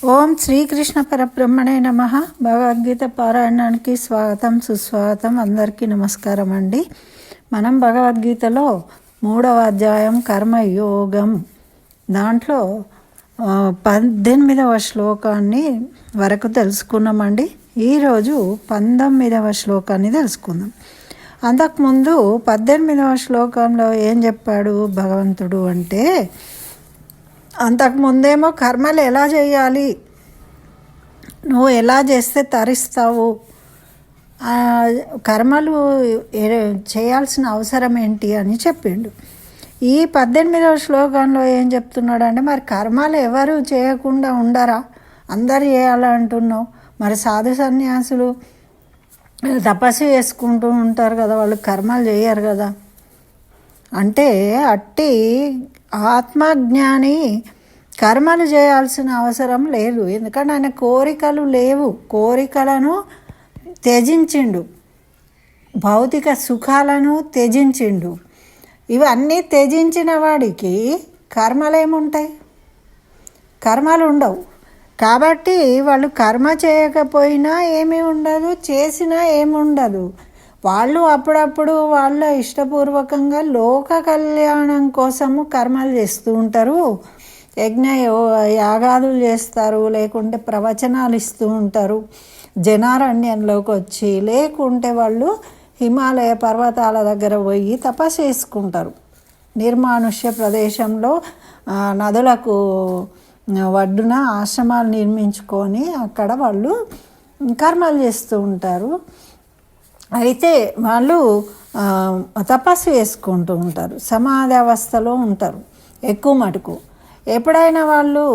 ఓం శ్రీకృష్ణ పరబ్రహ్మణే నమః. భగవద్గీత పారాయణానికి స్వాగతం సుస్వాగతం. అందరికీ నమస్కారం అండి. మనం భగవద్గీతలో 3వ అధ్యాయం కర్మయోగం దాంట్లో 18వ శ్లోకాన్ని వరకు తెలుసుకున్నామండి. ఈరోజు 19వ శ్లోకాన్ని తెలుసుకుందాం. అంతకుముందు 18వ శ్లోకంలో ఏం చెప్పాడు భగవంతుడు అంటే, అంతకుముందేమో కర్మలు ఎలా చేయాలి, నువ్వు ఎలా చేస్తే తరిస్తావు, కర్మలు చేయాల్సిన అవసరం ఏంటి అని చెప్పిండు. ఈ 18వ శ్లోకంలో ఏం చెప్తున్నాడు అంటే, మరి కర్మలు ఎవరు చేయకుండా ఉండరా, అందరు చేయాలంటున్నావు. మరి సాధు సన్యాసులు తపస్సు చేసుకుంటూ ఉంటారు కదా, వాళ్ళు కర్మలు చేయరు కదా అంటే, అట్టి ఆత్మజ్ఞాని కర్మలు చేయాల్సిన అవసరం లేదు. ఎందుకంటే ఆయన కోరికలు లేవు, కోరికలను త్యజించిండు, భౌతిక సుఖాలను త్యజించిండు. ఇవన్నీ త్యజించిన వాడికి కర్మలు ఏముంటాయి? కర్మలు ఉండవు. కాబట్టి వాళ్ళు కర్మ చేయకపోయినా ఏమీ ఉండదు, చేసినా ఏమి ఉండదు. వాళ్ళు అప్పుడప్పుడు వాళ్ళ ఇష్టపూర్వకంగా లోక కళ్యాణం కోసము కర్మలు చేస్తూ ఉంటారు, యజ్ఞ యాగాదులు చేస్తారు, లేకుంటే ప్రవచనాలు ఇస్తూ ఉంటారు జనారణ్యంలోకి వచ్చి, లేకుంటే వాళ్ళు హిమాలయ పర్వతాల దగ్గర పోయి తపస్సు చేసుకుంటారు. నిర్మానుష్య ప్రదేశంలో నదులకు ఒడ్డున ఆశ్రమాలు నిర్మించుకొని అక్కడ వాళ్ళు కర్మలు చేస్తూ ఉంటారు. అయితే వాళ్ళు తపస్సు చేసుకుంటూ ఉంటారు, సమాధి అవస్థలో ఉంటారు ఎక్కువ మటుకు. ఎప్పుడైనా వాళ్ళు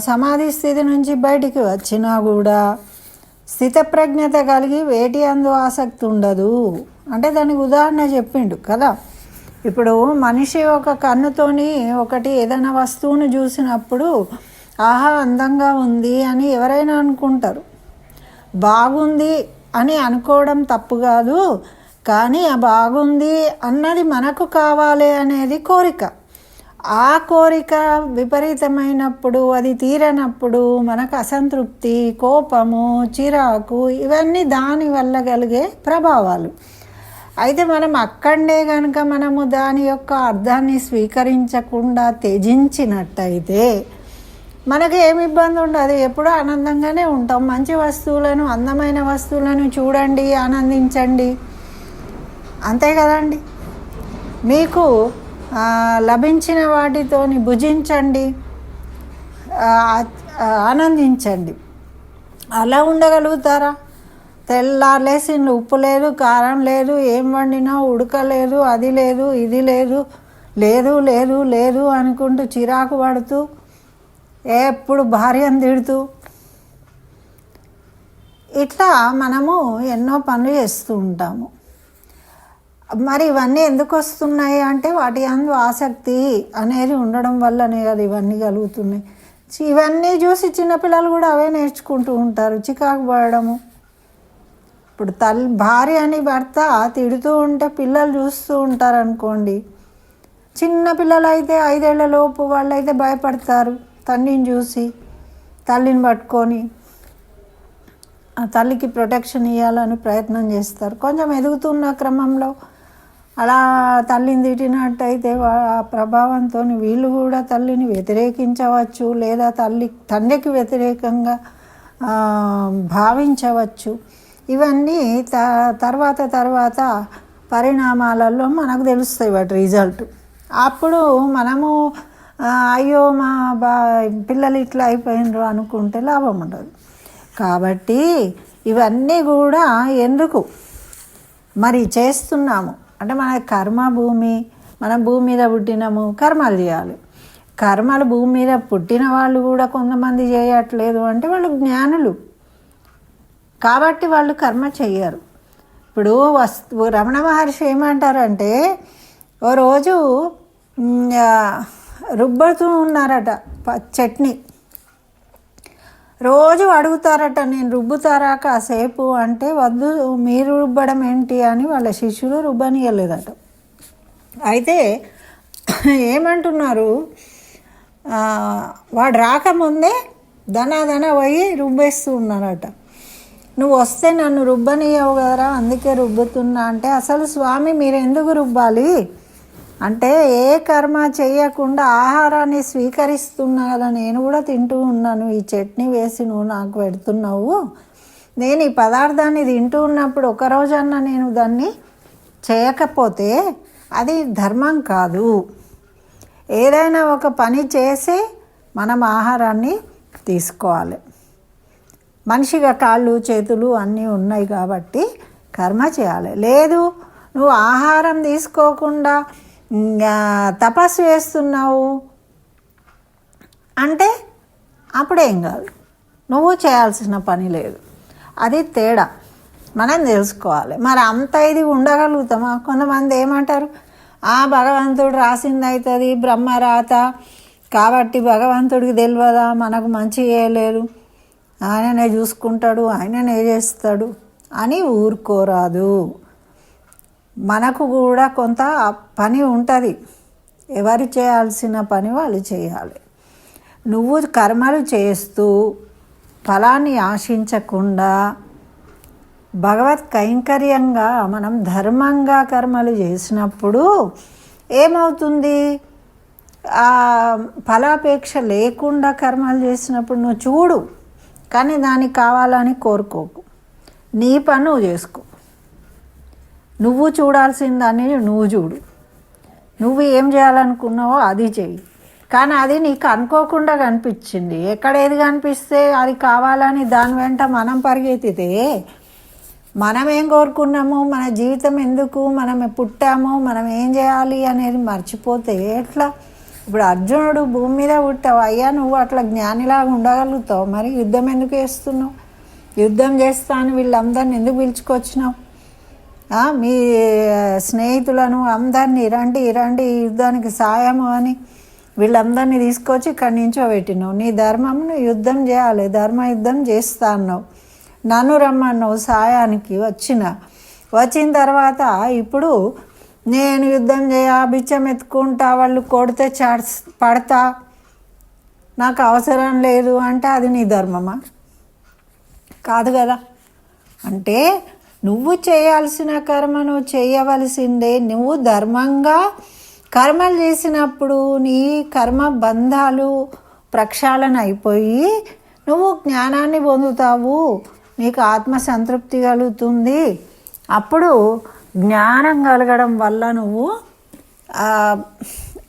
సమాధి స్థితి నుంచి బయటికి వచ్చినా కూడా స్థితప్రజ్ఞత కలిగి వేటి అందు ఆసక్తి ఉండదు. అంటే దానికి ఉదాహరణ చెప్పిండు కదా. ఇప్పుడు మనిషి ఒక కన్నుతోని ఒకటి ఏదైనా వస్తువును చూసినప్పుడు ఆహా అందంగా ఉంది అని ఎవరైనా అనుకుంటారు, బాగుంది అని అనుకోవడం తప్పు కాదు. కానీ ఆ బాగుంది అన్నది మనకు కావాలి అనేది కోరిక. ఆ కోరిక విపరీతమైనప్పుడు, అది తీరనప్పుడు మనకు అసంతృప్తి, కోపము, చిరాకు, ఇవన్నీ దాని వల్ల కలిగే ప్రభావాలు. అయితే మనం అక్కడే కనుక మనము దాని యొక్క అర్థాన్ని స్వీకరించకుండా త్యజించినట్టయితే మనకి ఏమి ఇబ్బంది ఉండదు, ఎప్పుడూ ఆనందంగానే ఉంటాం. మంచి వస్తువులను, అందమైన వస్తువులను చూడండి, ఆనందించండి, అంతే కదండి. మీకు లభించిన వాటితోని భుజించండి, ఆనందించండి. అలా ఉండగలుగుతారా? తెల్లారలేసి ఉప్పు లేదు, కారం లేదు, ఏం వండినా ఉడకలేదు, అది లేదు, ఇది లేదు, లేదు లేదు లేదు అనుకుంటూ చిరాకు పడుతూ ఎప్పుడు భార్యను తిడుతూ ఇట్లా మనము ఎన్నో పనులు చేస్తూ ఉంటాము. మరి ఇవన్నీ ఎందుకు వస్తున్నాయి అంటే, వాటి అందు ఆసక్తి అనేది ఉండడం వల్లనే కదా ఇవన్నీ కలుగుతున్నాయి. ఇవన్నీ చూసి చిన్నపిల్లలు కూడా అవే నేర్చుకుంటూ ఉంటారు, చికాకు పడడము. ఇప్పుడు భార్య అని భర్త తిడుతూ ఉంటే పిల్లలు చూస్తూ ఉంటారు అనుకోండి. చిన్న పిల్లలు అయితే 5 ఏళ్ల లోపు వాళ్ళైతే భయపడతారు తండ్రిని చూసి, తల్లిని పట్టుకొని ఆ తల్లికి ప్రొటెక్షన్ ఇవ్వాలని ప్రయత్నం చేస్తారు. కొంచెం ఎదుగుతున్న క్రమంలో అలా తల్లిని తిట్టినట్టయితే ఆ ప్రభావంతో వీళ్ళు కూడా తల్లిని వ్యతిరేకించవచ్చు, లేదా తండ్రికి వ్యతిరేకంగా భావించవచ్చు. ఇవన్నీ తర్వాత పరిణామాలలో మనకు తెలుస్తాయి వాటి రిజల్ట్. అప్పుడు మనము అయ్యో మా పిల్లలు ఇట్లా అయిపోయినరు అనుకుంటే లాభం ఉండదు. కాబట్టి ఇవన్నీ కూడా ఎందుకు మరి చేస్తున్నాము అంటే, మన కర్మ భూమి, మనం భూమి మీద పుట్టినాము, కర్మలు చేయాలి. కర్మలు భూమి మీద పుట్టిన వాళ్ళు కూడా కొంతమంది చేయట్లేదు అంటే వాళ్ళు జ్ఞానులు కాబట్టి వాళ్ళు కర్మ చెయ్యరు. ఇప్పుడు రమణ మహర్షి ఏమంటారంటే, ఓ రోజు రుబ్బుతూ ఉన్నారట చట్నీ. రోజు అడుగుతారట, నేను రుబ్బుతారా కాసేపు అంటే, వద్దు మీరు రుబ్బడం ఏంటి అని వాళ్ళ శిష్యులు రుబ్బనియలేదట. అయితే ఏమంటున్నారు, వాడు రాకముందే ధన పోయి రుబ్బేస్తూ ఉన్నారట. నువ్వు వస్తే నన్ను రుబ్బనియవు కదరా, అందుకే రుబ్బుతున్నా అంటే, అసలు స్వామి మీరు ఎందుకు రుబ్బాలి అంటే, ఏ కర్మ చేయకుండా ఆహారాన్ని స్వీకరిస్తున్నా కదా, నేను కూడా తింటూ ఉన్నాను, ఈ చట్నీ వేసి నువ్వు నాకు పెడుతున్నావు, నేను ఈ పదార్థాన్ని తింటూ ఉన్నప్పుడు ఒకరోజన్నా నేను దాన్ని చేయకపోతే అది ధర్మం కాదు. ఏదైనా ఒక పని చేసి మనం ఆహారాన్ని తీసుకోవాలి. మనిషిగా కాళ్ళు చేతులు అన్నీ ఉన్నాయి కాబట్టి కర్మ చేయాలి. లేదు నువ్వు ఆహారం తీసుకోకుండా తపస్సు చేస్తున్నావు అంటే అప్పుడేం కాదు, నువ్వు చేయాల్సిన పని లేదు. అది తేడా మనం తెలుసుకోవాలి. మరి అంత ఇది ఉండగలుగుతామా? కొంతమంది ఏమంటారు, భగవంతుడు రాసింది అవుతుంది, బ్రహ్మరాత కాబట్టి భగవంతుడికి తెలియదా, మనకు మంచి చేయలేరు, ఆయననే చూసుకుంటాడు, ఆయననే చేస్తాడు అని ఊరుకోరాదు. మనకు కూడా కొంత పని ఉంటుంది, ఎవరు చేయాల్సిన పని వాళ్ళు చేయాలి. నువ్వు కర్మలు చేస్తూ ఫలాన్ని ఆశించకుండా భగవత్ కైంకర్యంగా మనం ధర్మంగా కర్మలు చేసినప్పుడు ఏమవుతుంది, ఫలాపేక్ష లేకుండా కర్మలు చేసినప్పుడు నువ్వు చూడు, కానీ దానికి కావాలని కోరుకోకు, నీ పని నువ్వు చేసుకో. నువ్వు చూడాల్సిన దాన్ని నువ్వు చూడు, నువ్వు ఏం చేయాలనుకున్నావో అది చెయ్యి. కానీ అది నీకు అనుకోకుండా కనిపించింది, ఎక్కడ ఏది కనిపిస్తే అది కావాలని దాని వెంట మనం పరిగెత్తితే మనం ఏం కోరుకున్నామో, మన జీవితం ఎందుకు, మనం పుట్టామో, మనం ఏం చేయాలి అనేది మర్చిపోతే ఎట్లా? ఇప్పుడు అర్జునుడు భూమి మీద పుట్టావు, అయ్యా నువ్వు అట్లా జ్ఞానిలాగా ఉండగలుగుతావు, మరి యుద్ధం ఎందుకు చేస్తున్నావు? యుద్ధం చేస్తాను వీళ్ళందరిని ఎందుకు పిలుచుకొచ్చినావు? మీ స్నేహితులను అందరినీ రండి యుద్ధానికి సాయము అని వీళ్ళందరినీ తీసుకొచ్చి ఇక్కడి నుంచో పెట్టినావు. నీ ధర్మంను యుద్ధం చేయాలి, ధర్మ యుద్ధం చేస్తా అన్నావు, నన్ను రమ్మన్నావు సాయానికి, వచ్చిన తర్వాత ఇప్పుడు నేను యుద్ధం బిచ్చం ఎత్తుకుంటా, వాళ్ళు కొడితే పడతా, నాకు అవసరం లేదు అంటే అది నీ ధర్మమా? కాదు కదా. అంటే నువ్వు చేయాల్సిన కర్మ నువ్వు చేయవలసిందే. నువ్వు ధర్మంగా కర్మలు చేసినప్పుడు నీ కర్మ బంధాలు ప్రక్షాళన అయిపోయి నువ్వు జ్ఞానాన్ని పొందుతావు, నీకు ఆత్మసంతృప్తి కలుగుతుంది. అప్పుడు జ్ఞానం కలగడం వల్ల నువ్వు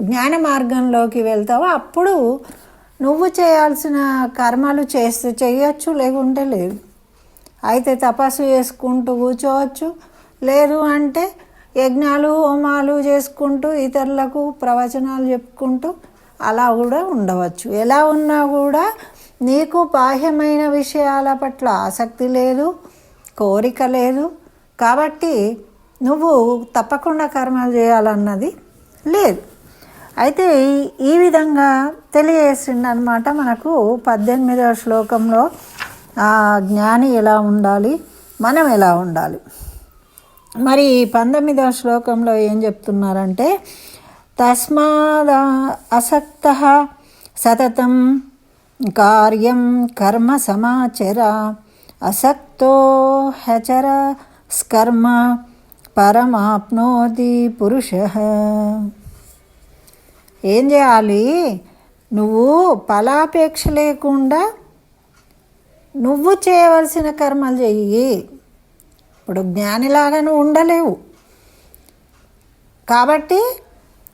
జ్ఞాన మార్గంలోకి వెళ్తావు. అప్పుడు నువ్వు చేయాల్సిన కర్మలు చేయొచ్చు, లేకుంటే లేదు. అయితే తపస్సు చేసుకుంటూ కూర్చోవచ్చు, లేదు అంటే యజ్ఞాలు హోమాలు చేసుకుంటూ ఇతరులకు ప్రవచనాలు చెప్పుకుంటూ అలా కూడా ఉండవచ్చు. ఎలా ఉన్నా కూడా నీకు బాహ్యమైన విషయాల పట్ల ఆసక్తి లేదు, కోరిక లేదు, కాబట్టి నువ్వు తప్పకుండా కర్మలు చేయాలన్నది లేదు. అయితే ఈ విధంగా తెలియజేసిందనమాట మనకు 18వ శ్లోకంలో జ్ఞాని ఎలా ఉండాలి, మనం ఎలా ఉండాలి. మరి 19వ శ్లోకంలో ఏం చెప్తున్నారంటే, తస్మాద్ అసక్తః సతతం కార్యం కర్మ సమాచర అసక్తో హ్యచర స్కర్మ పరమాప్నోతి పురుషః. ఏం చేయాలి? నువ్వు ఫలాపేక్ష లేకుండా నువ్వు చేయవలసిన కర్మలు చెయ్యి. ఇప్పుడు జ్ఞానిలాగా నువ్వు ఉండలేవు కాబట్టి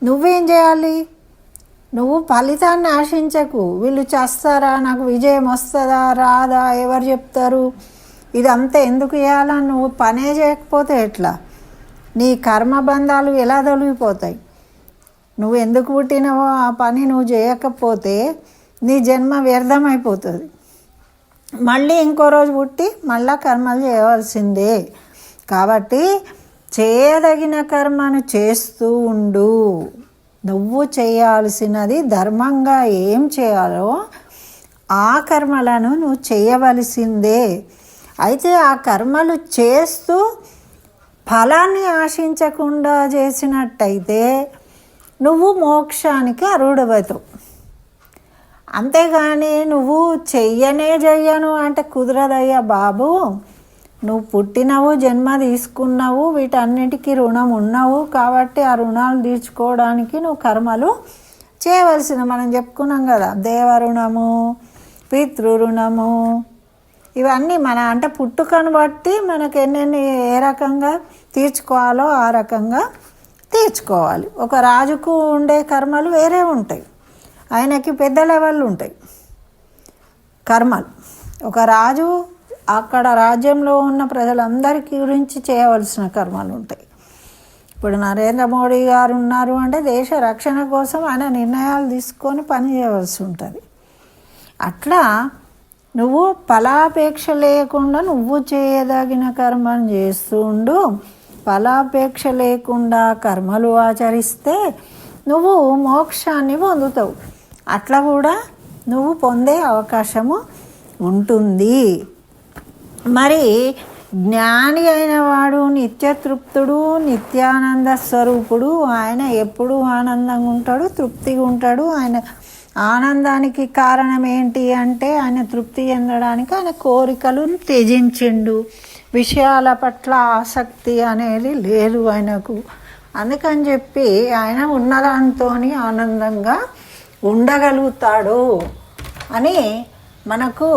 నువ్వేం చేయాలి? నువ్వు ఫలితాన్ని ఆశించకు. వీళ్ళు చేస్తారా, నాకు విజయం వస్తుందా రాదా, ఎవరు చెప్తారు, ఇదంతా ఎందుకు చేయాలా? నువ్వు పనే చేయకపోతే ఎట్లా? నీ కర్మబంధాలు ఎలా తొలగిపోతాయి? నువ్వు ఎందుకు పుట్టినవో ఆ పని నువ్వు చేయకపోతే నీ జన్మ వ్యర్థమైపోతుంది. మళ్ళీ ఇంకో రోజు పుట్టి మళ్ళా కర్మలు చేయవలసిందే. కాబట్టి చేయదగిన కర్మను చేస్తూ ఉండు. నువ్వు చేయాల్సినది ధర్మంగా ఏం చేయాలో ఆ కర్మలను నువ్వు చేయవలసిందే. అయితే ఆ కర్మలు చేస్తూ ఫలాన్ని ఆశించకుండా చేసినట్టయితే నువ్వు మోక్షానికి అర్హుడవుతావు. అంతేగాని నువ్వు చెయ్యను అంటే కుదరదయ్యా బాబు. నువ్వు పుట్టినవు, జన్మ తీసుకున్నావు, వీటన్నిటికీ రుణం ఉన్నావు కాబట్టి ఆ రుణాలు తీర్చుకోవడానికి నువ్వు కర్మలు చేయవలసిన, మనం చెప్పుకున్నాం కదా, దేవరుణము, పితృరుణము, ఇవన్నీ మన అంటే పుట్టుకను బట్టి మనకు ఎన్నెన్ని ఏ రకంగా తీర్చుకోవాలో ఆ రకంగా తీర్చుకోవాలి. ఒక రాజుకు ఉండే కర్మలు వేరే ఉంటాయి, ఆయనకి పెద్ద లెవెల్ ఉంటాయి కర్మలు. ఒక రాజు అక్కడ రాజ్యంలో ఉన్న ప్రజలందరికీ గురించి చేయవలసిన కర్మలు ఉంటాయి. ఇప్పుడు నరేంద్ర మోడీ గారు ఉన్నారు అంటే దేశ రక్షణ కోసం ఆయన నిర్ణయాలు తీసుకొని పని చేయవలసి ఉంటుంది. అట్లా నువ్వు ఫలాపేక్ష లేకుండా నువ్వు చేయదగిన కర్మను చేస్తూ ఉండు. ఫలాపేక్ష లేకుండా కర్మలు ఆచరిస్తే నువ్వు మోక్షాన్ని పొందుతావు. అట్లా కూడా నువ్వు పొందే అవకాశము ఉంటుంది. మరి జ్ఞాని అయిన వాడు నిత్యతృప్తుడు, నిత్యానంద స్వరూపుడు. ఆయన ఎప్పుడూ ఆనందంగా ఉంటాడు, తృప్తిగా ఉంటాడు. ఆయన ఆనందానికి కారణం ఏంటి అంటే ఆయన తృప్తి చెందడానికి ఆయన కోరికలను త్యజించిండు. విషయాల పట్ల ఆసక్తి అనేది లేదు ఆయనకు. అందుకని చెప్పి ఆయన ఉన్నదాంతో ఆనందంగా ఉండగలుగుతాడు అని మనకు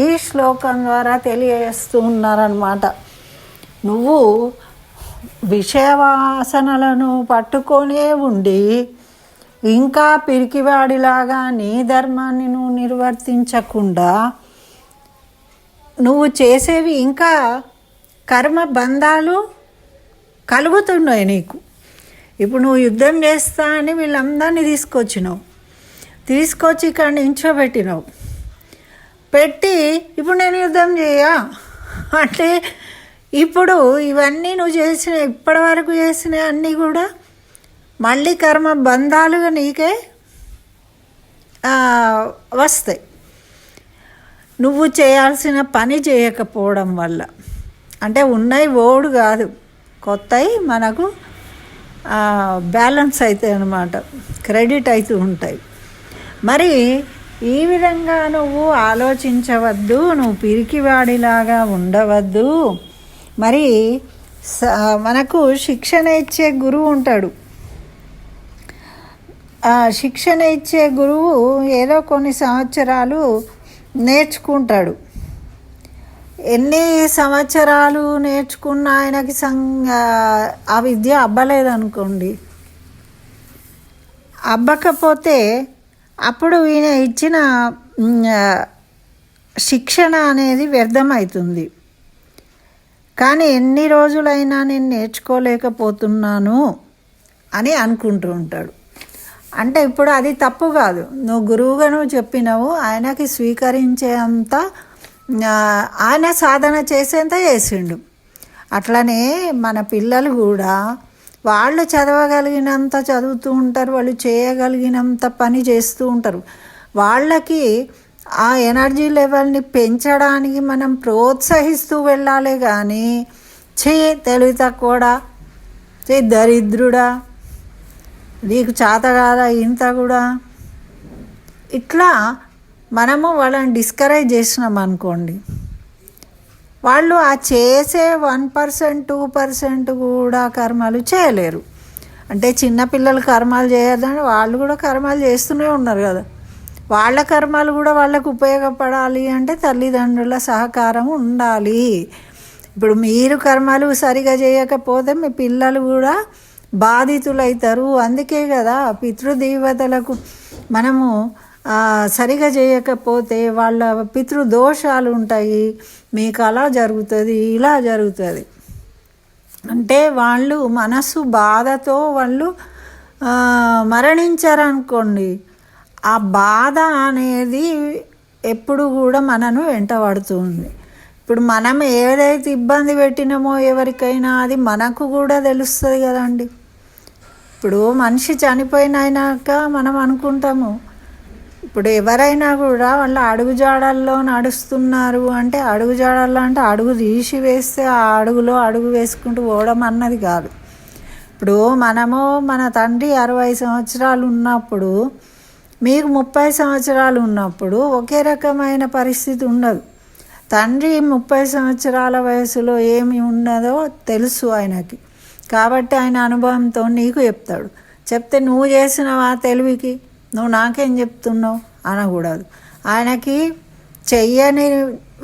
ఈ శ్లోకం ద్వారా తెలియజేస్తూ ఉన్నారన్నమాట. నువ్వు విషయవాసనలను పట్టుకొనే ఉండి ఇంకా పిరికివాడిలాగా నీ ధర్మాన్ని నువ్వు నిర్వర్తించకుండా నువ్వు చేసేవి ఇంకా కర్మ బంధాలు కలుగుతున్నాయి నీకు. ఇప్పుడు నువ్వు యుద్ధం చేస్తా అని వీళ్ళందరినీ తీసుకొచ్చి ఇక్కడ నించోబెట్టినావు. పెట్టి ఇప్పుడు నేను యుద్ధం అంటే ఇప్పుడు ఇవన్నీ నువ్వు చేసిన ఇప్పటి వరకు చేసిన అన్నీ కూడా మళ్ళీ కర్మ బంధాలుగా నీకే వస్తాయి. నువ్వు చేయాల్సిన పని చేయకపోవడం వల్ల. అంటే ఉన్నాయి ఓడు కాదు, కొత్తవి మనకు బ్యాలెన్స్ అవుతాయి అన్నమాట, క్రెడిట్ అవుతూ ఉంటాయి. మరి ఈ విధంగా నువ్వు ఆలోచించవద్దు, నువ్వు పిరికివాడిలాగా ఉండవద్దు. మరి మనకు శిక్షణ ఇచ్చే గురువు ఉంటాడు. శిక్షణ ఇచ్చే గురువు ఏదో కొన్ని సంవత్సరాలు నేర్చుకుంటాడు. ఎన్ని సంవత్సరాలు నేర్చుకున్న ఆయనకి ఆ విద్య అబ్బలేదనుకోండి, అబ్బకపోతే అప్పుడు ఈయన ఇచ్చిన శిక్షణ అనేది వ్యర్థమవుతుంది. కానీ ఎన్ని రోజులైనా నేను నేర్చుకోలేకపోతున్నాను అని అనుకుంటూ ఉంటాడు. అంటే ఇప్పుడు అది తప్పు కాదు, నువ్వు గురువుగా నువ్వు చెప్పినావు, ఆయనకి స్వీకరించే అంత ఆయన సాధన చేసేంత చేసిండు. అట్లనే మన పిల్లలు కూడా వాళ్ళు చదవగలిగినంత చదువుతూ ఉంటారు, వాళ్ళు చేయగలిగినంత పని చేస్తూ ఉంటారు. వాళ్ళకి ఆ ఎనర్జీ లెవెల్ని పెంచడానికి మనం ప్రోత్సహిస్తూ వెళ్ళాలి. కానీ తెలివి తక్కువడా, దరిద్రుడా, నీకు చేత కాదా ఇంత కూడా, ఇట్లా మనము వాళ్ళని డిస్కరేజ్ చేసినాం అనుకోండి, వాళ్ళు ఆ చేసే 1%, 2% కూడా కర్మలు చేయలేరు. అంటే చిన్నపిల్లలు కర్మలు చేయొద్దని వాళ్ళు కూడా కర్మలు చేస్తూనే ఉన్నారు కదా. వాళ్ళ కర్మలు కూడా వాళ్ళకు ఉపయోగపడాలి అంటే తల్లిదండ్రుల సహకారం ఉండాలి. ఇప్పుడు మీరు కర్మలు సరిగా చేయకపోతే మీ పిల్లలు కూడా బాధితులవుతారు. అందుకే కదా పితృదేవతలకు మనము సరిగా చేయకపోతే వాళ్ళ పితృదోషాలు ఉంటాయి, మీకు అలా జరుగుతుంది, ఇలా జరుగుతుంది అంటే వాళ్ళు మనసు బాధతో వాళ్ళు మరణించారనుకోండి, ఆ బాధ అనేది ఎప్పుడు కూడా మనను వెంటబడుతుంది. ఇప్పుడు మనం ఏదైతే ఇబ్బంది పెట్టినామో ఎవరికైనా అది మనకు కూడా తెలుస్తుంది కదండి. ఇప్పుడు మనిషి చనిపోయినాక మనం అనుకుంటాము, ఇప్పుడు ఎవరైనా కూడా వాళ్ళ అడుగుజాడల్లో నడుస్తున్నారు అంటే అడుగుజాడల్లో అంటే అడుగు తీసి వేస్తే ఆ అడుగులో అడుగు వేసుకుంటూ పోవడం అన్నది కాదు. ఇప్పుడు మనము మన తండ్రి 60 సంవత్సరాలు ఉన్నప్పుడు మీకు 30 సంవత్సరాలు ఉన్నప్పుడు ఒకే రకమైన పరిస్థితి ఉండదు. తండ్రి 30 సంవత్సరాల వయసులో ఏమి ఉన్నదో తెలుసు ఆయనకి, కాబట్టి ఆయన అనుభవంతో నీకు చెప్తాడు. చెప్తే నువ్వు చేసినవా తెలివికి నువ్వు నాకేం చెప్తున్నావు అనకూడదు. ఆయనకి చెయ్యని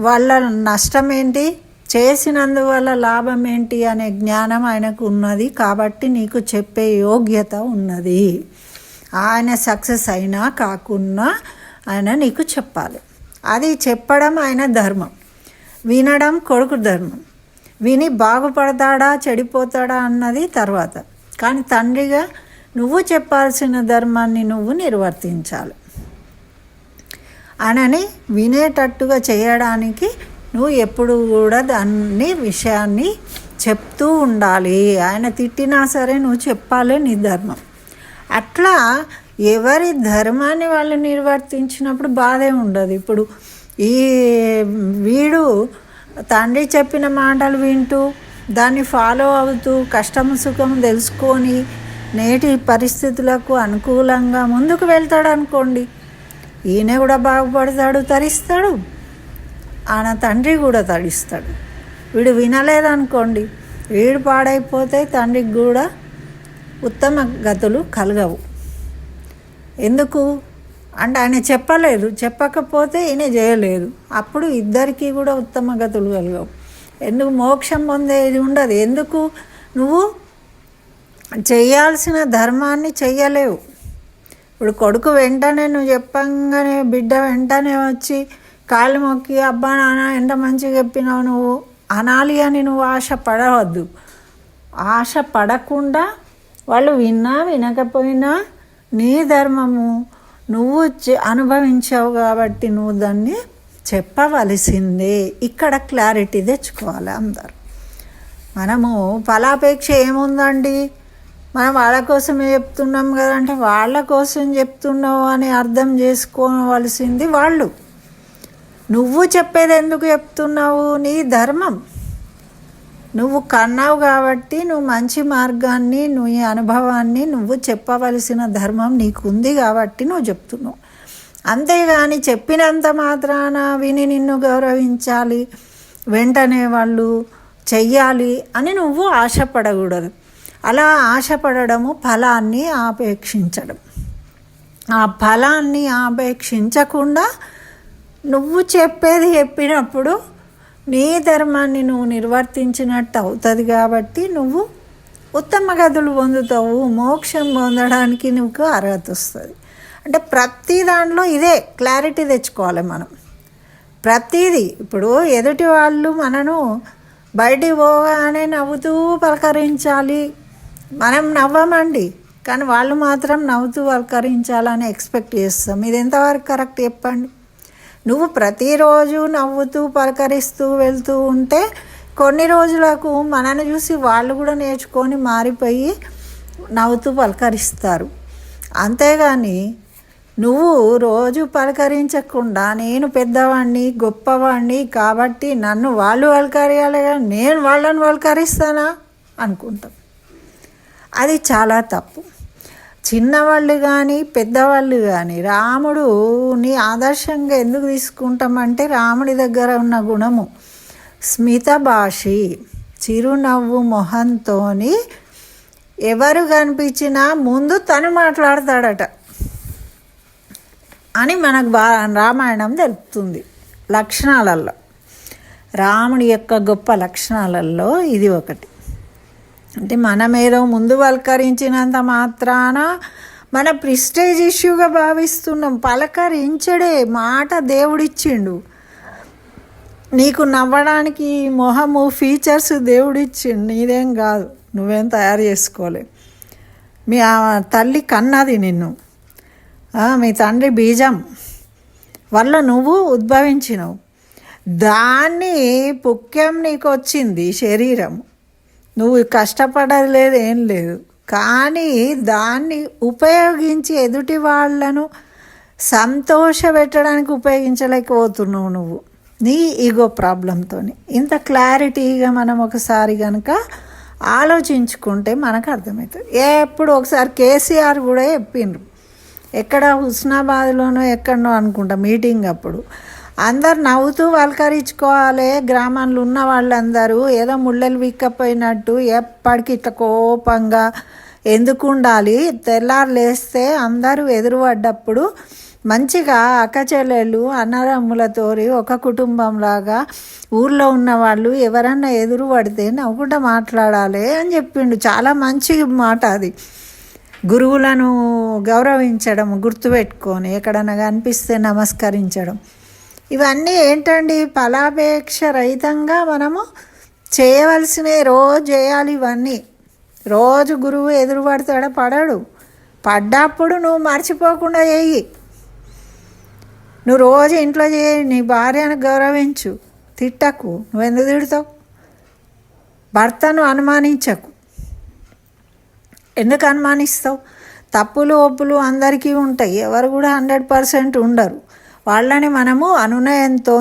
వల్ల నష్టం ఏంటి, చేసినందువల్ల లాభం ఏంటి అనే జ్ఞానం ఆయనకు ఉన్నది, కాబట్టి నీకు చెప్పే యోగ్యత ఉన్నది. ఆయన సక్సెస్ అయినా కాకున్నా ఆయన నీకు చెప్పాలి. అది చెప్పడం ఆయన ధర్మం, వినడం కొడుకు ధర్మం. విని బాగుపడతాడా చెడిపోతాడా అన్నది తర్వాత, కానీ తండ్రిగా నువ్వు చెప్పాల్సిన ధర్మాన్ని నువ్వు నిర్వర్తించాలి. అనని వినేటట్టుగా చేయడానికి నువ్వు ఎప్పుడు కూడా దాన్ని విషయాన్ని చెప్తూ ఉండాలి. ఆయన తిట్టినా సరే నువ్వు చెప్పాలి, నీ ధర్మం. అట్లా ఎవరి ధర్మాన్ని వాళ్ళు నిర్వర్తించినప్పుడు బాధే ఉండదు. ఇప్పుడు ఈ వీడు తండ్రి చెప్పిన మాటలు వింటూ దాన్ని ఫాలో అవుతూ కష్టము సుఖము తెలుసుకొని నేటి పరిస్థితులకు అనుకూలంగా ముందుకు వెళ్తాడు అనుకోండి, ఈయన కూడా బాగుపడతాడు, తరిస్తాడు, ఆయన తండ్రి కూడా తరిస్తాడు. వీడు వినలేదనుకోండి, వీడు పాడైపోతే తండ్రికి కూడా ఉత్తమ గతులు కలగవు. ఎందుకు అంటే ఆయన చెప్పలేదు, చెప్పకపోతే ఈయన చేయలేదు, అప్పుడు ఇద్దరికీ కూడా ఉత్తమ గతులు కలగవు. ఎందుకు మోక్షం పొందేది ఉండదు. ఎందుకు నువ్వు చేయాల్సిన ధర్మాన్ని చెయ్యలేవు. ఇప్పుడు కొడుకు వెంటనే నువ్వు చెప్పంగానే బిడ్డ వెంటనే వచ్చి కాళ్ళు మొక్కి అబ్బా నాన్న ఎంత మంచిగా చెప్పినావు నువ్వు అనాలి అని నువ్వు ఆశ పడవద్దు. ఆశ పడకుండా వాళ్ళు విన్నా వినకపోయినా నీ ధర్మము నువ్వు అనుభవించావు కాబట్టి నువ్వు దాన్ని చెప్పవలసిందే. ఇక్కడ క్లారిటీ తెచ్చుకోవాలి అందరు. మనము ఫలాపేక్ష ఏముందండి, మనం వాళ్ళ కోసమే చెప్తున్నాం కదంటే వాళ్ళ కోసం చెప్తున్నావు అని అర్థం చేసుకోవలసింది వాళ్ళు. నువ్వు చెప్పేది ఎందుకు చెప్తున్నావు, నీ ధర్మం. నువ్వు కన్నావు కాబట్టి నువ్వు మంచి మార్గాన్ని నువ్వు ఈ అనుభవాన్ని నువ్వు చెప్పవలసిన ధర్మం నీకు ఉంది కాబట్టి నువ్వు చెప్తున్నావు. అంతేగాని చెప్పినంత మాత్రాన విని నిన్ను గౌరవించాలి, వెంటనే వాళ్ళు చెయ్యాలి అని నువ్వు ఆశపడకూడదు. అలా ఆశపడము ఫలాన్ని ఆపేక్షించడం. ఆ ఫలాన్ని ఆపేక్షించకుండా నువ్వు చెప్పేది చెప్పినప్పుడు నీ ధర్మాన్ని నువ్వు నిర్వర్తించినట్టు అవుతుంది కాబట్టి నువ్వు ఉత్తమ గతులు పొందుతావు, మోక్షం పొందడానికి నువ్వు అర్హత వస్తుంది. అంటే ప్రతి దాంట్లో ఇదే క్లారిటీ తెచ్చుకోవాలి మనం. ప్రతిదీ ఇప్పుడు ఎదుటి వాళ్ళు మనను బయటికి పోగానే నవ్వుతూ పలకరించాలి, మనం నవ్వమండి, కానీ వాళ్ళు మాత్రం నవ్వుతూ పలకరించాలని ఎక్స్పెక్ట్ చేస్తాం. ఇది ఎంతవరకు కరెక్ట్ చెప్పండి. నువ్వు ప్రతిరోజు నవ్వుతూ పలకరిస్తూ వెళ్తూ ఉంటే కొన్ని రోజులకు మనని చూసి వాళ్ళు కూడా నేర్చుకొని మారిపోయి నవ్వుతూ పలకరిస్తారు. అంతేగాని నువ్వు రోజు పలకరించకుండా నేను పెద్దవాడిని గొప్పవాడిని కాబట్టి నన్ను వాళ్ళు పలకరియాలి కానీ నేను వాళ్ళని పలకరిస్తానా అనుకుంటాం. అది చాలా తప్పు. చిన్నవాళ్ళు కానీ పెద్దవాళ్ళు కానీ రాముడుని ఆదర్శంగా ఎందుకు తీసుకుంటామంటే రాముడి దగ్గర ఉన్న గుణము స్మిత భాషి, చిరునవ్వు మొహంతో ఎవరు కనిపించినా ముందు తను మాట్లాడతాడట అని మనకు రామాయణం తెలుపుతుంది. లక్షణాలలో రాముడి యొక్క గొప్ప లక్షణాలలో ఇది ఒకటి. అంటే మనమేదో ముందు పలకరించినంత మాత్రాన మన ప్రిస్టేజ్ ఇష్యూగా భావిస్తున్నాం. పలకరించడే మాట దేవుడిచ్చిండు, నీకు నవ్వడానికి మొహము ఫీచర్స్ దేవుడిచ్చిండు, నీదేం కాదు, నువ్వేం తయారు చేసుకోలే. మీ తల్లి కన్నది నిన్ను, మీ తండ్రి బీజం వల్ల నువ్వు ఉద్భవించినవు, దాన్ని పుక్యం నీకు వచ్చింది శరీరం, నువ్వు కష్టపడలేదు ఏం లేదు, కానీ దాన్ని ఉపయోగించి ఎదుటి వాళ్ళను సంతోషపెట్టడానికి ఉపయోగించలేకపోతున్నావు నువ్వు నీ ఈగో ప్రాబ్లంతో. ఇంత క్లారిటీగా మనం ఒకసారి కనుక ఆలోచించుకుంటే మనకు అర్థమవుతుంది. ఎప్పుడు ఒకసారి కేసీఆర్ కూడా చెప్పిండ్రు, ఎక్కడ హుస్నాబాద్లోనో ఎక్కడనో అనుకుంటా మీటింగ్ అప్పుడు అందరు నవ్వుతూ పలకరించుకోవాలి. గ్రామంలో ఉన్న వాళ్ళందరూ ఏదో ముళ్ళలు విక్కపోయినట్టు ఎప్పటికీ ఇట్లా కోపంగా ఎందుకు ఉండాలి. తెల్లారు లేస్తే అందరూ ఎదురుపడ్డప్పుడు మంచిగా అక్కచెల్లెళ్ళు అన్నదమ్ములతోరి ఒక కుటుంబంలాగా ఊర్లో ఉన్న వాళ్ళు ఎవరన్నా ఎదురు పడితే నవ్వుకుంటా మాట్లాడాలి అని చెప్పిండు. చాలా మంచి మాట అది. గురువులను గౌరవించడం, గుర్తుపెట్టుకొని ఎక్కడన్నా కనిపిస్తే నమస్కరించడం, ఇవన్నీ ఏంటండి ఫలాపేక్ష రహితంగా మనము చేయవలసినవి. రోజు చేయాలి ఇవన్నీ. రోజు గురువు ఎదురు పడతాడా? పడడు. పడ్డప్పుడు నువ్వు మర్చిపోకుండా చేయి. నువ్వు రోజు ఇంట్లో చేయి. నీ భార్యను గౌరవించు, తిట్టకు. నువ్వెందుకు తిడతావు? భర్తను అనుమానించకు. ఎందుకు అనుమానిస్తావు? తప్పులు ఒప్పులు అందరికీ ఉంటాయి. ఎవరు కూడా 100% ఉండరు. వాళ్ళని మనము అనునయంతో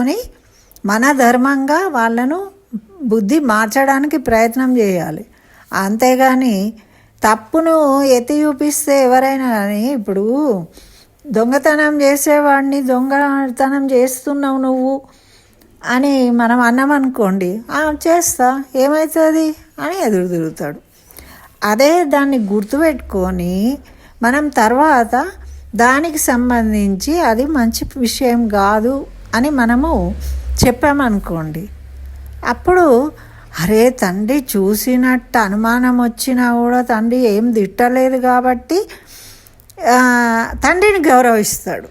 మన ధర్మంగా వాళ్ళను బుద్ధి మార్చడానికి ప్రయత్నం చేయాలి. అంతేగాని తప్పును ఎత్తి చూపిస్తే ఎవరైనా కానీ, ఇప్పుడు దొంగతనం చేసేవాడిని దొంగతనం చేస్తున్నావు నువ్వు అని మనం అన్నామనుకోండి, చేస్తా ఏమవుతుంది అని ఎదురు తిరుగుతాడు. అదే దాన్ని గుర్తుపెట్టుకొని మనం తర్వాత దానికి సంబంధించి అది మంచి విషయం కాదు అని మనము చెప్పామనుకోండి, అప్పుడు అరే తండ్రి చూసినట్టు అనుమానం వచ్చినా కూడా తండ్రి ఏం తిట్టలేదు కాబట్టి తండ్రిని గౌరవిస్తాడు.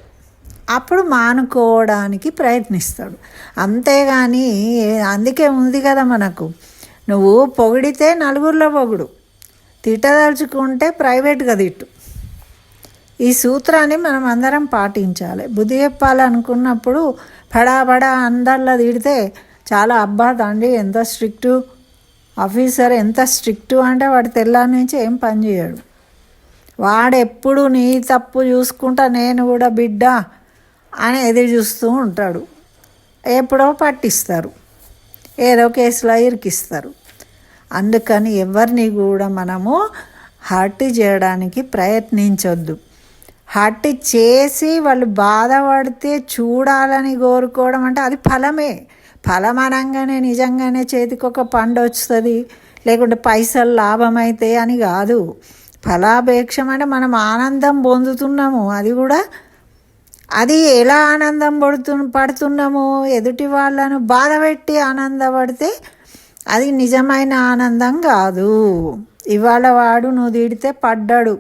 అప్పుడు మానుకోవడానికి ప్రయత్నిస్తాడు. అంతేగాని అందుకే ఉంది కదా మనకు, నువ్వు పొగిడితే నలుగురిలో పొగుడు, తిట్టదలుచుకుంటే ప్రైవేట్గా తిట్టు. ఈ సూత్రాన్ని మనం అందరం పాటించాలి. బుద్ధి చెప్పాలనుకున్నప్పుడు పడా అందరిలో తిడితే చాలా అబ్బా తండ్రి ఎంత స్ట్రిక్టు ఆఫీసర్, ఎంత స్ట్రిక్టు అంటే వాడు తెల్లారి నుంచి ఏం పని చేయడు. వాడు ఎప్పుడు నీ తప్పు చూసుకుంటా నేను కూడా బిడ్డ అని ఎదురు చూస్తూ ఉంటాడు. ఎప్పుడో పట్టిస్తారు, ఏదో కేసులో ఇరికిస్తారు. అందుకని ఎవరిని కూడా మనము హర్ట్ చేయడానికి ప్రయత్నించొద్దు. హర్ట్ చేసి వాళ్ళు బాధపడితే చూడాలని కోరుకోవడం అంటే అది ఫలమే. ఫలం అనగానే నిజంగానే చేతికి ఒక పండు వస్తుంది, లేకుంటే పైసలు లాభమైతే అని కాదు. ఫలాపేక్షం అంటే మనం ఆనందం పొందుతున్నాము. అది కూడా అది ఎలా ఆనందం పడుతున్నాము, ఎదుటి వాళ్ళను బాధ పెట్టి ఆనందపడితే అది నిజమైన ఆనందం కాదు. ఇవాళ వాడు నువ్వు తిడితే పడ్డాడు,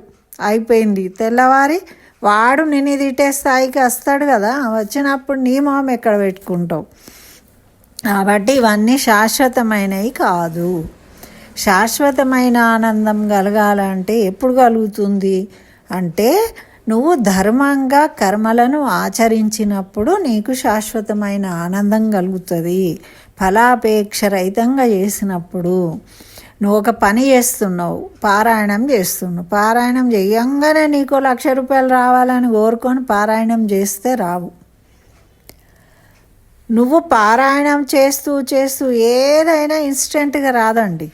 అయిపోయింది. తెల్లవారి వాడు నిన్ను తిట్టే స్థాయికి వస్తాడు కదా, వచ్చినప్పుడు నీ మొహం ఎక్కడ పెట్టుకుంటావు? కాబట్టి ఇవన్నీ శాశ్వతమైనవి కాదు. శాశ్వతమైన ఆనందం కలగాలంటే ఎప్పుడు కలుగుతుంది అంటే నువ్వు ధర్మంగా కర్మలను ఆచరించినప్పుడు నీకు శాశ్వతమైన ఆనందం కలుగుతుంది. ఫలాపేక్ష రహితంగా చేసినప్పుడు నువ్వు ఒక పని చేస్తున్నావు, పారాయణం చేస్తున్నావు. పారాయణం చేయంగానే నీకు 1,00,000 రూపాయలు రావాలని కోరుకొని పారాయణం చేస్తే రావు. నువ్వు పారాయణం చేస్తూ చేస్తూ ఏదైనా ఇన్స్టెంట్గా రాదండి.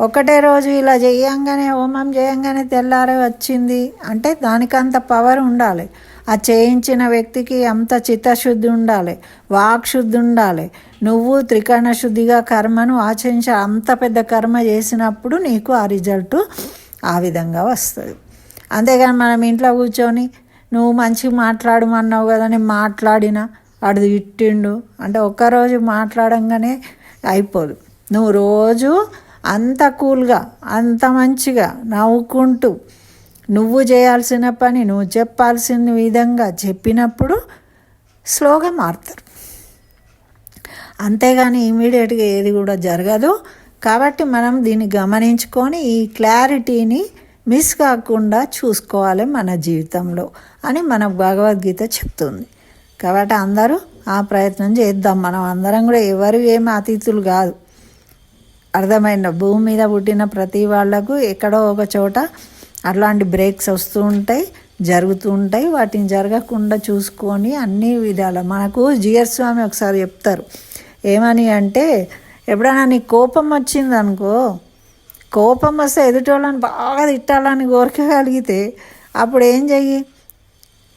ఒకటే రోజు ఇలా చేయంగానే, హోమం చేయంగానే తెల్లారే వచ్చింది అంటే దానికంత పవర్ ఉండాలి. ఆ చేయించిన వ్యక్తికి అంత చిత్తశుద్ధి ఉండాలి, వాక్శుద్ధి ఉండాలి. నువ్వు త్రికరణ శుద్ధిగా కర్మను ఆచరించి అంత పెద్ద కర్మ చేసినప్పుడు నీకు ఆ రిజల్ట్ ఆ విధంగా వస్తుంది. అంతేగాని మనం ఇంట్లో కూర్చొని నువ్వు మంచిగా మాట్లాడమన్నావు కదా, నేను మాట్లాడినా వాడు తిట్టిండు అంటే ఒక్కరోజు మాట్లాడంగానే అయిపోదు. నువ్వు రోజు అంత కూల్గా అంత మంచిగా నవ్వుకుంటూ నువ్వు చేయాల్సిన పని నువ్వు చెప్పాల్సిన విధంగా చెప్పినప్పుడు స్లోగా మారుతారు. అంతేగాని ఇమీడియట్గా ఏది కూడా జరగదు. కాబట్టి మనం దీన్ని గమనించుకొని ఈ క్లారిటీని మిస్ కాకుండా చూసుకోవాలి మన జీవితంలో అని మన భగవద్గీత చెప్తుంది. కాబట్టి అందరూ ఆ ప్రయత్నం చేద్దాం. మనం అందరం కూడా ఎవరు ఏమి అతిథులు కాదు. అర్థమైందా? భూమి మీద పుట్టిన ప్రతి వాళ్లకు ఎక్కడో ఒక చోట అట్లాంటి బ్రేక్స్ వస్తూ ఉంటాయి, జరుగుతూ ఉంటాయి. వాటిని జరగకుండా చూసుకొని అన్ని విధాల మనకు జిఆర్ స్వామి ఒకసారి చెప్తారు ఏమని అంటే, ఎప్పుడైనా నీకు కోపం వచ్చిందనుకో, కోపం వస్తే ఎదుటోళ్ళని బాగా తిట్టాలని కోరికగలిగితే అప్పుడు ఏం చెయ్యి,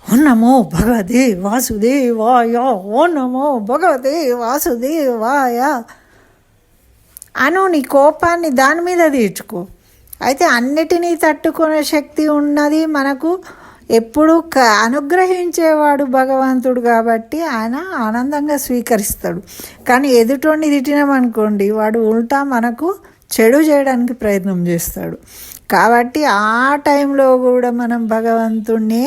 ఓ నమో భగవతే వాసుదేవాయ, ఓ నమో భగవతే వాసుదేవాయ అను. నీ కోపాన్ని దాని మీద తీర్చుకో. అయితే అన్నిటినీ తట్టుకునే శక్తి ఉన్నది మనకు. ఎప్పుడు అనుగ్రహించేవాడు భగవంతుడు కాబట్టి ఆయన ఆనందంగా స్వీకరిస్తాడు. కానీ ఎదుటోడిని తిట్టినామనుకోండి, వాడు ఉల్టా మనకు చెడు చేయడానికి ప్రయత్నం చేస్తాడు. కాబట్టి ఆ టైంలో కూడా మనం భగవంతుణ్ణి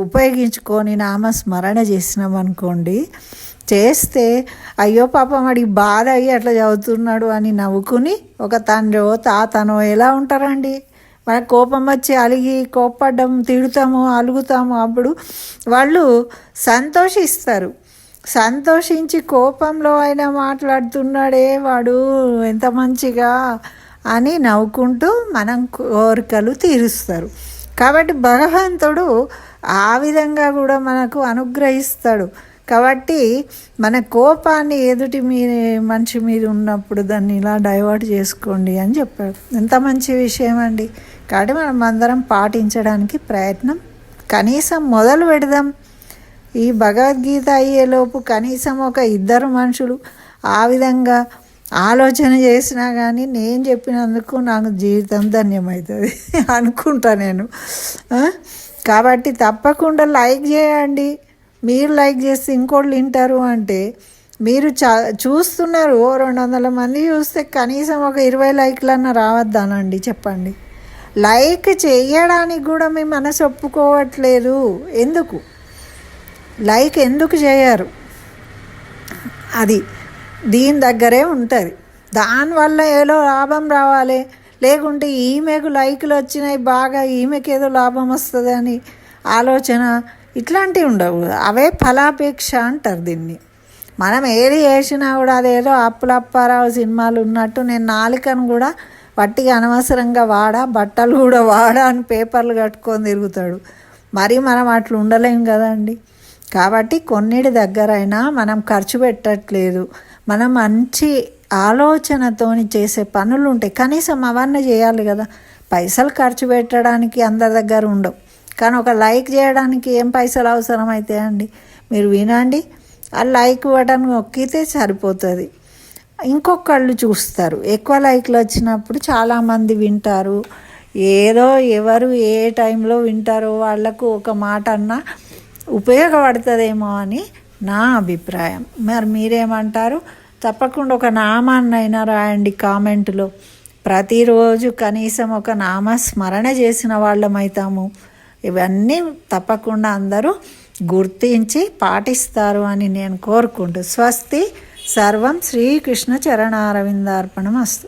ఉపయోగించుకొని నామస్మరణ చేసినామనుకోండి, చేస్తే అయ్యో పాపం వాడికి బాధ అయ్యి అట్లా చదువుతున్నాడు అని నవ్వుకుని, ఒక తండ్రో తాతనో ఎలా ఉంటారండి, మనకు కోపం వచ్చి అలిగి కోప్పడ్డం, తిడతాము, అలుగుతాము, అప్పుడు వాళ్ళు సంతోషిస్తారు. సంతోషించి కోపంలో అయినా మాట్లాడుతున్నాడే వాడు ఎంత మంచిగా అని నవ్వుకుంటూ మనం కోరికలు తీరుస్తారు. కాబట్టి భగవంతుడు ఆ విధంగా కూడా మనకు అనుగ్రహిస్తాడు. కాబట్టి మన కోపాన్ని ఎదుటి మనిషి మీద ఉన్నప్పుడు దాన్ని ఇలా డైవర్ట్ చేసుకోండి అని చెప్పాడు. ఎంత మంచి విషయం అండి. కాబట్టి మనం అందరం పాటించడానికి ప్రయత్నం కనీసం మొదలు పెడదాం. ఈ భగవద్గీత అయ్యేలోపు కనీసం ఒక ఇద్దరు మనుషులు ఆ విధంగా ఆలోచన చేసినా కానీ నేను చెప్పినందుకు నాకు జీవితం ధన్యమవుతుంది అనుకుంటా నేను. కాబట్టి తప్పకుండా లైక్ చేయండి. మీరు లైక్ చేస్తే ఇంకోళ్ళు వింటారు. అంటే మీరు చూస్తున్నారు, 200 మంది చూస్తే కనీసం ఒక 20 లైక్లన్నా రావద్దానండి, చెప్పండి. లైక్ చేయడానికి కూడా మీ మనసు ఒప్పుకోవట్లేదు. ఎందుకు లైక్ ఎందుకు చేయరు? అది దీని దగ్గరే ఉంటుంది. దానివల్ల ఏదో లాభం రావాలి, లేకుంటే ఈమెకు లైకులు వచ్చినాయి బాగా, ఈమెకి ఏదో లాభం వస్తుంది అని ఆలోచన, ఇట్లాంటివి ఉండవు. అవే ఫలాపేక్ష అంటారు దీన్ని. మనం ఏది చేసినా కూడా అదేదో అప్పులప్పారావు సినిమాలు ఉన్నట్టు నేను నాలుకను కూడా వట్టిగా అనవసరంగా బట్టలు కూడా అని పేపర్లు కట్టుకొని తిరుగుతాడు. మరి మనం అట్లా ఉండలేం కదండి. కాబట్టి కొన్నిటి దగ్గరైనా మనం ఖర్చు పెట్టట్లేదు, మనం మంచి ఆలోచనతోని చేసే పనులు ఉంటాయి, కనీసం అవన్నీ చేయాలి కదా. పైసలు ఖర్చు పెట్టడానికి అందరి దగ్గర ఉండవు, కానీ ఒక లైక్ చేయడానికి ఏం పైసలు అవసరం అవుతాయండి? మీరు వినండి, ఆ లైక్ బటన్ నొక్కితే సరిపోతుంది. ఇంకొకళ్ళు చూస్తారు, ఎక్కువ లైక్లు వచ్చినప్పుడు చాలామంది వింటారు. ఏదో ఎవరు ఏ టైంలో వింటారో వాళ్లకు ఒక మాట అన్నా ఉపయోగపడుతుందేమో అని నా అభిప్రాయం. మరి మీరేమంటారు? తప్పకుండా ఒక నామాన్నైనా రాయండి కామెంట్లో. ప్రతిరోజు కనీసం ఒక నామస్మరణ చేసిన వాళ్ళమవుతాము. ఇవన్నీ తప్పకుండా అందరూ గుర్తించి పాటిస్తారు అని నేను కోరుకుంటూ స్వస్తి. సర్వం శ్రీకృష్ణ చరణారవిందార్పణమస్తు.